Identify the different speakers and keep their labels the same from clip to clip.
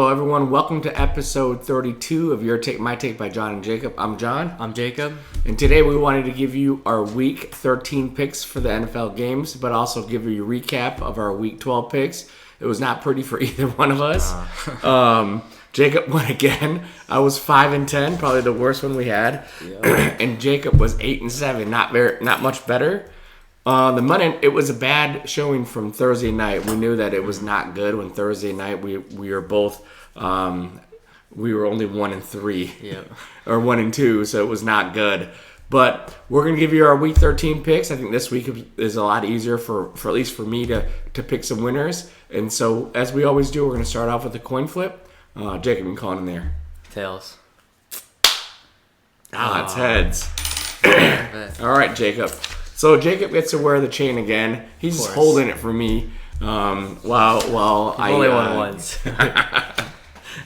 Speaker 1: Hello everyone, welcome to episode 32 of Your Take, My Take by John and Jacob. I'm John.
Speaker 2: I'm Jacob.
Speaker 1: And today we wanted to give you our Week 13 picks for the NFL games, but also give you a recap of our Week 12 picks. It was not pretty for either one of us. Jacob won again. I was 5-10, probably the worst one we had. Yep. And Jacob was 8-7, not much better. The Monday, it was a bad showing from Thursday night. We knew that it was not good when Thursday night we were both we were only 1-3,
Speaker 2: yep.
Speaker 1: or 1-2, so it was not good. But we're gonna give you our Week 13 picks. I think this week is a lot easier for at least for me to pick some winners. And so as we always do, we're gonna start off with a coin flip. Jacob, you can call it in there.
Speaker 2: Tails.
Speaker 1: It's heads. All right, Jacob. So Jacob gets to wear the chain again. He's just holding it for me. While I
Speaker 2: only won once.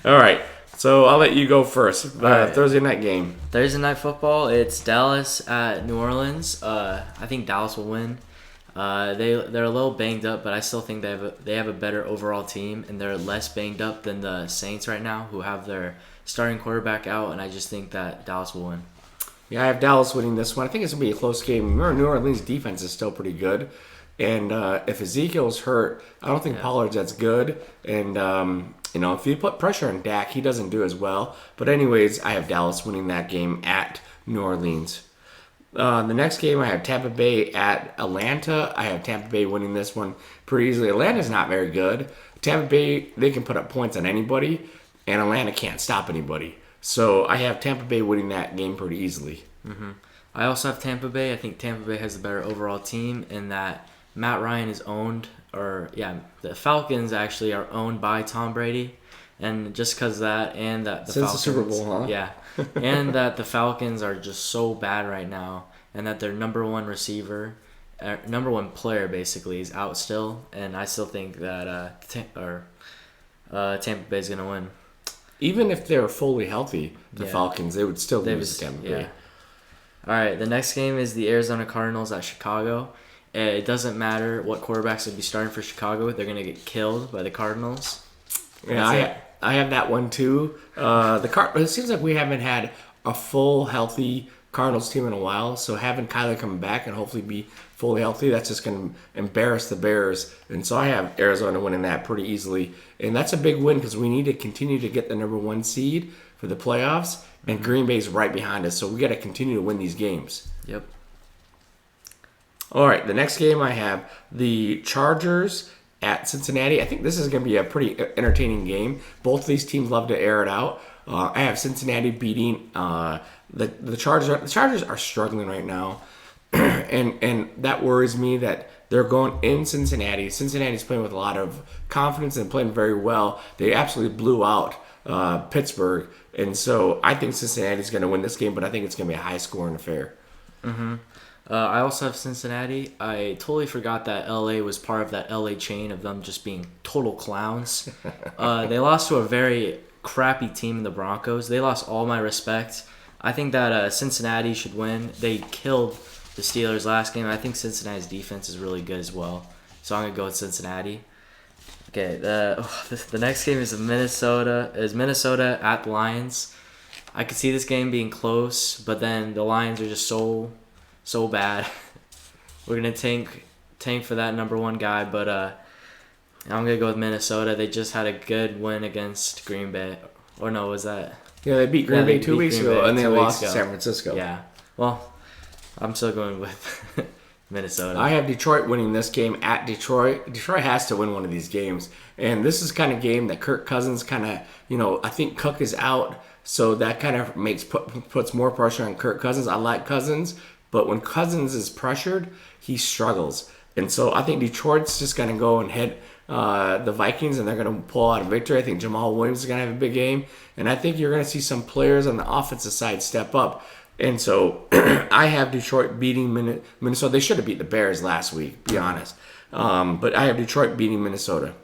Speaker 1: All right. So I'll let you go first.
Speaker 2: Right.
Speaker 1: Thursday night game.
Speaker 2: Thursday night football. It's Dallas at New Orleans. I think Dallas will win. They're a little banged up, but I still think they have a better overall team, and they're less banged up than the Saints right now, who have their starting quarterback out. And I just think that Dallas will win.
Speaker 1: Yeah, I have Dallas winning this one. I think it's going to be a close game. Remember, New Orleans' defense is still pretty good. And if Ezekiel's hurt, I don't think Pollard's that's good. And, if you put pressure on Dak, he doesn't do as well. But anyways, I have Dallas winning that game at New Orleans. The next game, I have Tampa Bay at Atlanta. I have Tampa Bay winning this one pretty easily. Atlanta's not very good. Tampa Bay, they can put up points on anybody. And Atlanta can't stop anybody. So I have Tampa Bay winning that game pretty easily.
Speaker 2: Mm-hmm. I also have Tampa Bay. I think Tampa Bay has the better overall team in that Matt Ryan is owned, the Falcons actually are owned by Tom Brady. And just because of that, and that
Speaker 1: Since the Super Bowl, huh?
Speaker 2: Yeah. And that the Falcons are just so bad right now, and that their number one player basically is out still. And I still think that Tampa Bay is going to win.
Speaker 1: Even if they're fully healthy, the Falcons, they would still lose to Tampa Bay.
Speaker 2: Yeah. All right, the next game is the Arizona Cardinals at Chicago. It doesn't matter what quarterbacks would be starting for Chicago. They're going to get killed by the Cardinals.
Speaker 1: Yeah, I have that one too. It seems like we haven't had a full, healthy Cardinals team in a while. So having Kyler come back and hopefully be fully healthy, that's just going to embarrass the Bears. And so I have Arizona winning that pretty easily. And that's a big win because we need to continue to get the number one seed for the playoffs. And Green Bay's right behind us. So we got to continue to win these games.
Speaker 2: Yep.
Speaker 1: All right, the next game I have the Chargers at Cincinnati. I think this is going to be a pretty entertaining game. Both of these teams love to air it out. I have Cincinnati beating the Chargers. The Chargers are struggling right now, and that worries me that they're going in Cincinnati. Cincinnati's playing with a lot of confidence and playing very well. They absolutely blew out Pittsburgh, and so I think Cincinnati's going to win this game, but I think it's going to be a high-scoring affair.
Speaker 2: Mm-hmm. I also have Cincinnati. I totally forgot that LA was part of that LA chain of them just being total clowns. They lost to a very crappy team in the Broncos. They lost all my respect. I think that Cincinnati should win. They killed the Steelers last game. I think Cincinnati's defense is really good as well. So I'm going to go with Cincinnati. Okay, the next game is Minnesota at the Lions. I could see this game being close, but then the Lions are just so bad. We're gonna tank for that number one guy, but I'm gonna go with Minnesota. They just had a good win against Green Bay. Or no, was that?
Speaker 1: Yeah, they beat Green Bay 2 weeks ago, and they lost to San Francisco.
Speaker 2: Yeah. Well, I'm still going with Minnesota.
Speaker 1: I have Detroit winning this game at Detroit. Detroit has to win one of these games, and this is kind of game that Kirk Cousins kind of, I think Cook is out, so that kind of puts more pressure on Kirk Cousins. I like Cousins. But when Cousins is pressured, he struggles. And so I think Detroit's just going to go and hit the Vikings, and they're going to pull out a victory. I think Jamal Williams is going to have a big game. And I think you're going to see some players on the offensive side step up. And so I have Detroit beating Minnesota. They should have beat the Bears last week, be honest. But I have Detroit beating Minnesota.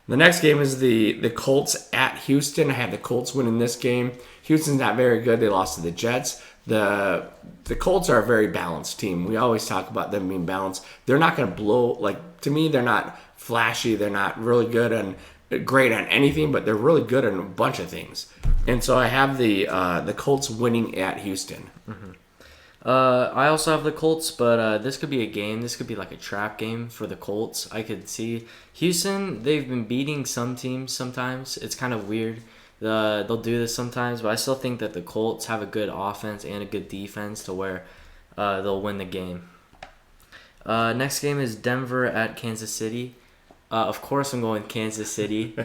Speaker 1: The next game is the Colts at Houston. I have the Colts winning this game. Houston's not very good. They lost to the Jets. The Colts are a very balanced team. We always talk about them being balanced. They're not going to blow, to me, they're not flashy. They're not really good great on anything, but they're really good on a bunch of things. And so I have the Colts winning at Houston.
Speaker 2: I also have the Colts, but this could be a game. This could be like a trap game for the Colts. I could see Houston. They've been beating some teams sometimes. It's kind of weird. They'll do this sometimes, but I still think that the Colts have a good offense and a good defense to where they'll win the game. Next game is Denver at Kansas City. Of course, I'm going with Kansas City.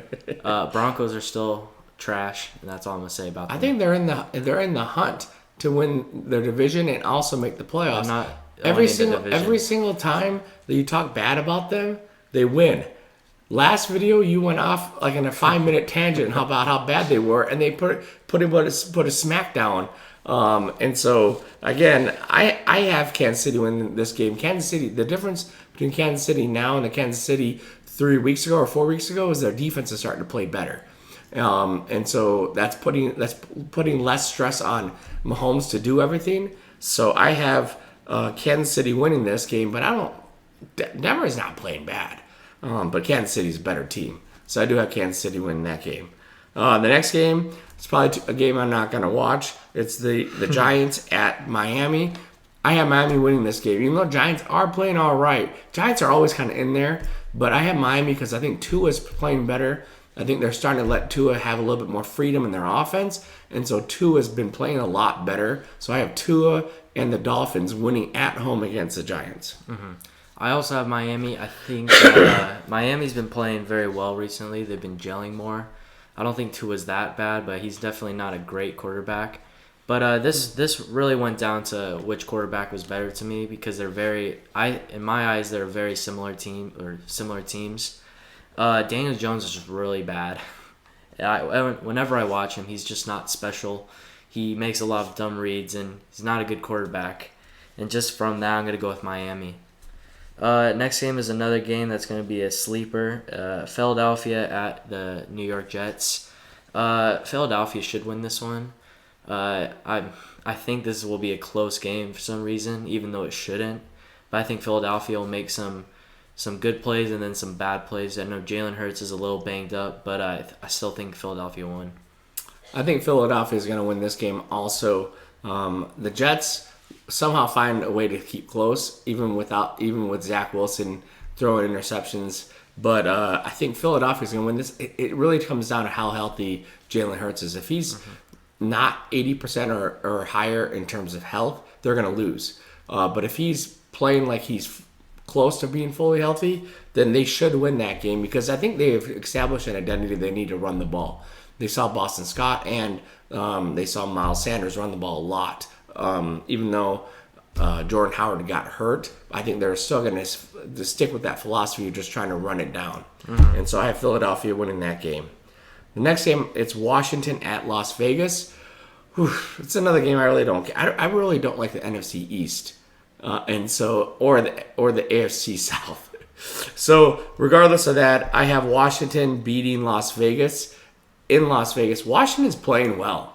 Speaker 2: Broncos are still trash, and that's all I'm gonna say about them.
Speaker 1: I think they're in the hunt to win their division and also make the playoffs. Every single time that you talk bad about them, they win. Last video, you went off like in a 5-minute tangent about how bad they were, and they put a smackdown. And so again, I have Kansas City winning this game. Kansas City, the difference between Kansas City now and the Kansas City 3 weeks ago or 4 weeks ago is their defense is starting to play better. And so that's putting less stress on Mahomes to do everything. So I have Kansas City winning this game, but Denver is not playing bad. But Kansas City's a better team. So I do have Kansas City winning that game. The next game is probably a game I'm not going to watch. It's the Giants at Miami. I have Miami winning this game. Even though Giants are playing all right. Giants are always kind of in there. But I have Miami because I think Tua's playing better. I think they're starting to let Tua have a little bit more freedom in their offense. And so Tua's been playing a lot better. So I have Tua and the Dolphins winning at home against the Giants.
Speaker 2: Mm-hmm. I also have Miami. I think Miami's been playing very well recently. They've been gelling more. I don't think Tua's that bad, but he's definitely not a great quarterback. But this really went down to which quarterback was better to me because in my eyes, they're a very similar teams. Daniel Jones is just really bad. Whenever I watch him, he's just not special. He makes a lot of dumb reads, and he's not a good quarterback. And just from that, I'm going to go with Miami. Next game is another game that's going to be a sleeper. Philadelphia at the New York Jets. Philadelphia should win this one. I think this will be a close game for some reason, even though it shouldn't. But I think Philadelphia will make some good plays and then some bad plays. I know Jalen Hurts is a little banged up, but I still think Philadelphia won.
Speaker 1: I think Philadelphia is going to win this game also. The Jets somehow find a way to keep close, even with Zach Wilson throwing interceptions. But I think Philadelphia is going to win this. It really comes down to how healthy Jalen Hurts is. If he's not 80% or higher in terms of health, they're going to lose. But if he's playing like he's close to being fully healthy, then they should win that game because I think they've established an identity they need to run the ball. They saw Boston Scott and they saw Miles Sanders run the ball a lot. Even though Jordan Howard got hurt, I think they're still going to stick with that philosophy of just trying to run it down. Mm-hmm. And so I have Philadelphia winning that game. The next game, it's Washington at Las Vegas. It's another game I really don't. I really don't like the NFC East, and so or the AFC South. So regardless of that, I have Washington beating Las Vegas in Las Vegas. Washington's playing well.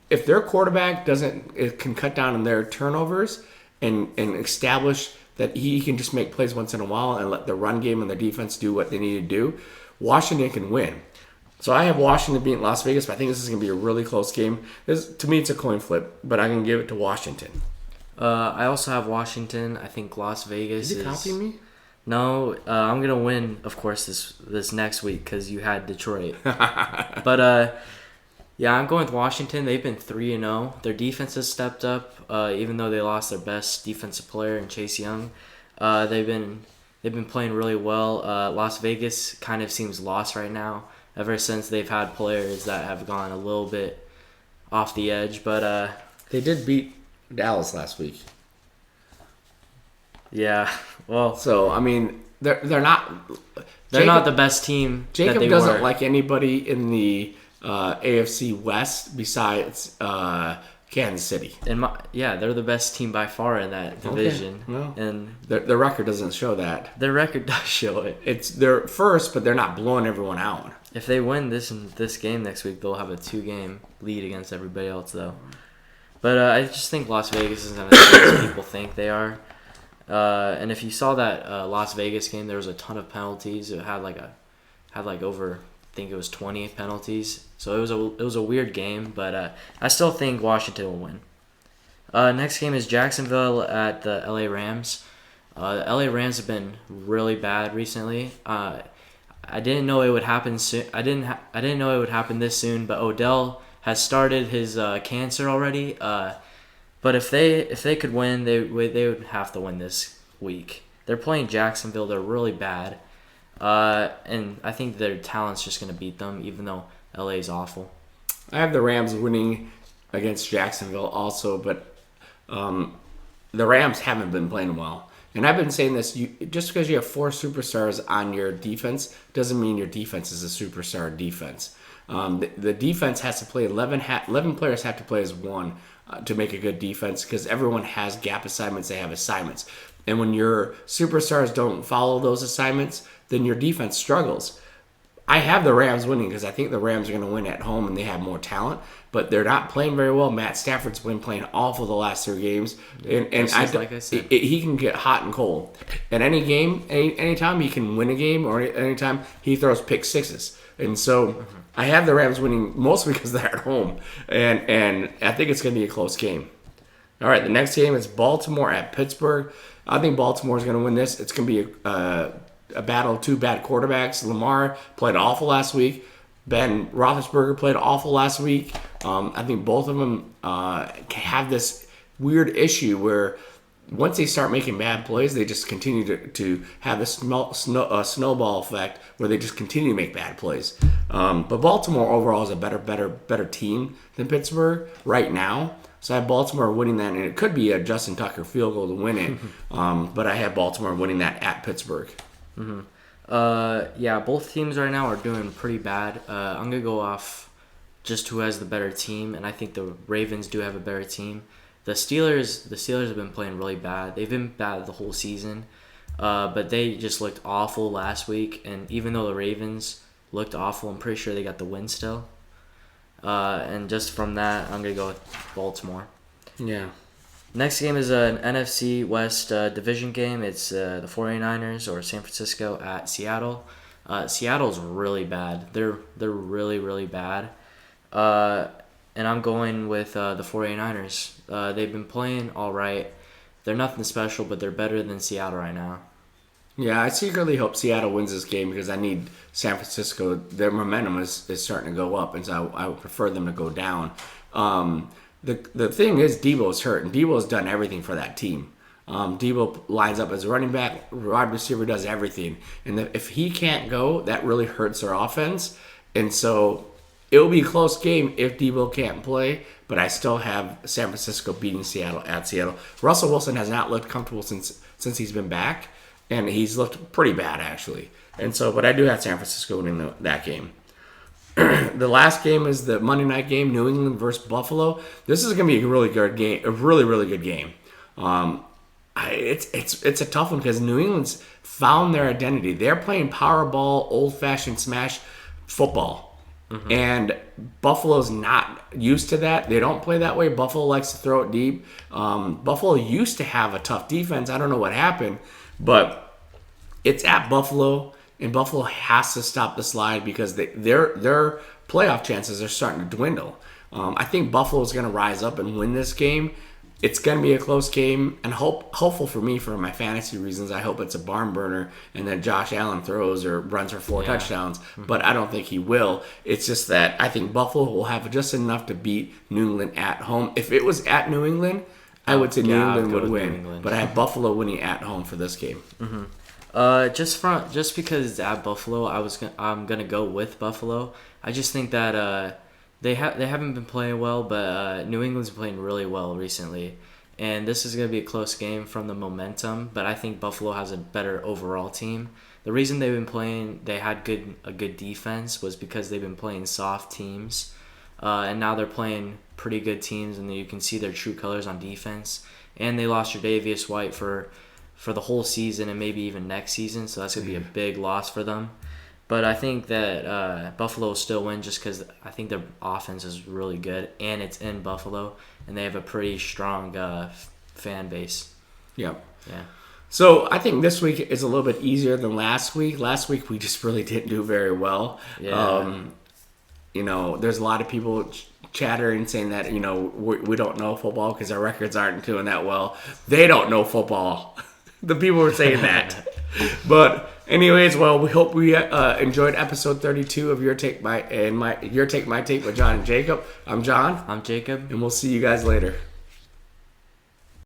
Speaker 1: If their quarterback can cut down on their turnovers and establish that he can just make plays once in a while and let the run game and the defense do what they need to do, Washington can win. So I have Washington beating Las Vegas, but I think this is going to be a really close game. To me, it's a coin flip, but I can give it to Washington.
Speaker 2: I also have Washington. I think Las Vegas
Speaker 1: is... Is he copying me?
Speaker 2: No, I'm going to win, of course, this next week because you had Detroit. But, yeah, I'm going with Washington. They've been 3-0. Their defense has stepped up, even though they lost their best defensive player in Chase Young. They've been playing really well. Las Vegas kind of seems lost right now, ever since they've had players that have gone a little bit off the edge. But
Speaker 1: they did beat Dallas last week.
Speaker 2: Yeah, well.
Speaker 1: So I mean, they're not.
Speaker 2: They're not the best team.
Speaker 1: Jacob
Speaker 2: that they
Speaker 1: doesn't
Speaker 2: were.
Speaker 1: like anybody in the AFC West besides Kansas City.
Speaker 2: They're the best team by far in that division.
Speaker 1: Okay. Well,
Speaker 2: and
Speaker 1: their record doesn't show that.
Speaker 2: Their record does show it.
Speaker 1: They're first, but they're not blowing everyone out.
Speaker 2: If they win this game next week, they'll have a 2-game lead against everybody else, though. But I just think Las Vegas isn't as good as people think they are. And if you saw that Las Vegas game, there was a ton of penalties. It had had like over, I think it was 20 penalties. So it was a weird game, but I still think Washington will win. Next game is Jacksonville at the LA Rams. The LA Rams have been really bad recently. I didn't know it would happen soon. I didn't know it would happen this soon. But Odell has started his cancer already. But if they could win, they would have to win this week. They're playing Jacksonville. They're really bad. And I think their talent's just gonna beat them, even though LA is awful.
Speaker 1: I have the Rams winning against Jacksonville also, but the Rams haven't been playing well. And I've been saying this, just because you have 4 superstars on your defense doesn't mean your defense is a superstar defense. The defense has to play 11 players have to play as one to make a good defense, because everyone has gap assignments, they have assignments. And when your superstars don't follow those assignments, then your defense struggles. I have the Rams winning because I think the Rams are going to win at home and they have more talent, but they're not playing very well. Matt Stafford's been playing awful the last 3 games, and
Speaker 2: like I said,
Speaker 1: he can get hot and cold. In any game, anytime he can win a game, or anytime he throws pick sixes. And so I have the Rams winning mostly because they're at home, and I think it's going to be a close game. All right, the next game is Baltimore at Pittsburgh. I think Baltimore is going to win this. It's going to be a battle of 2 bad quarterbacks. Lamar played awful last week. Ben Roethlisberger played awful last week. I think both of them have this weird issue where once they start making bad plays, they just continue to have this snowball effect where they just continue to make bad plays. But Baltimore overall is a better team than Pittsburgh right now. So I have Baltimore winning that, and it could be a Justin Tucker field goal to win it. But I have Baltimore winning that at Pittsburgh.
Speaker 2: Yeah, both teams right now are doing pretty bad. I'm gonna go off just who has the better team, and I think the Ravens do have a better team. The Steelers have been playing really bad. They've been bad the whole season, but they just looked awful last week. And even though the Ravens looked awful, I'm pretty sure they got the win still. And just from that, I'm gonna go with Baltimore.
Speaker 1: Yeah.
Speaker 2: Next game is an NFC West division game. It's the 49ers or San Francisco at Seattle. Seattle's really bad. They're really, really bad. And I'm going with the 49ers. They've been playing all right. They're nothing special, but they're better than Seattle right now.
Speaker 1: Yeah, I secretly hope Seattle wins this game because I need San Francisco. Their momentum is starting to go up, and so I would prefer them to go down. The thing is, Debo's hurt, and Debo's done everything for that team. Debo lines up as a running back, wide receiver, does everything. And if he can't go, that really hurts their offense. And so it'll be a close game if Debo can't play, but I still have San Francisco beating Seattle at Seattle. Russell Wilson has not looked comfortable since he's been back, and he's looked pretty bad, actually. And so, but I do have San Francisco winning that game. The last game is the Monday night game, New England versus Buffalo. This is going to be a really good game, a really, really good game. It's a tough one because New England's found their identity. They're playing power ball, old-fashioned smash football. Mm-hmm. And Buffalo's not used to that. They don't play that way. Buffalo likes to throw it deep. Buffalo used to have a tough defense. I don't know what happened, but it's at Buffalo. And Buffalo has to stop the slide because their playoff chances are starting to dwindle. I think Buffalo's going to rise up and win this game. It's going to be a close game, and hopeful for me for my fantasy reasons. I hope it's a barn burner and then Josh Allen throws or runs for 4 touchdowns, but I don't think he will. It's just that I think Buffalo will have just enough to beat New England at home. If it was at New England, I would say New England would win, but I have Buffalo winning at home for this game.
Speaker 2: Mm-hmm. Just because it's at Buffalo, I'm gonna go with Buffalo. I just think that they haven't been playing well, but New England's playing really well recently, and this is gonna be a close game from the momentum. But I think Buffalo has a better overall team. The reason they've been playing, they had a good defense, was because they've been playing soft teams, and now they're playing pretty good teams, and you can see their true colors on defense. And they lost Tre'Davious White for the whole season and maybe even next season, so that's going to be a big loss for them. But I think that Buffalo will still win just because I think their offense is really good, and it's in Buffalo, and they have a pretty strong fan base.
Speaker 1: Yep.
Speaker 2: Yeah.
Speaker 1: So I think this week is a little bit easier than last week. Last week we just really didn't do very well.
Speaker 2: Yeah.
Speaker 1: There's a lot of people chattering saying that we don't know football because our records aren't doing that well. They don't know football. The people were saying that. But anyways, well, we hope we enjoyed episode 32 of Your Take My Take with John and Jacob. I'm John.
Speaker 2: I'm Jacob.
Speaker 1: And we'll see you guys later.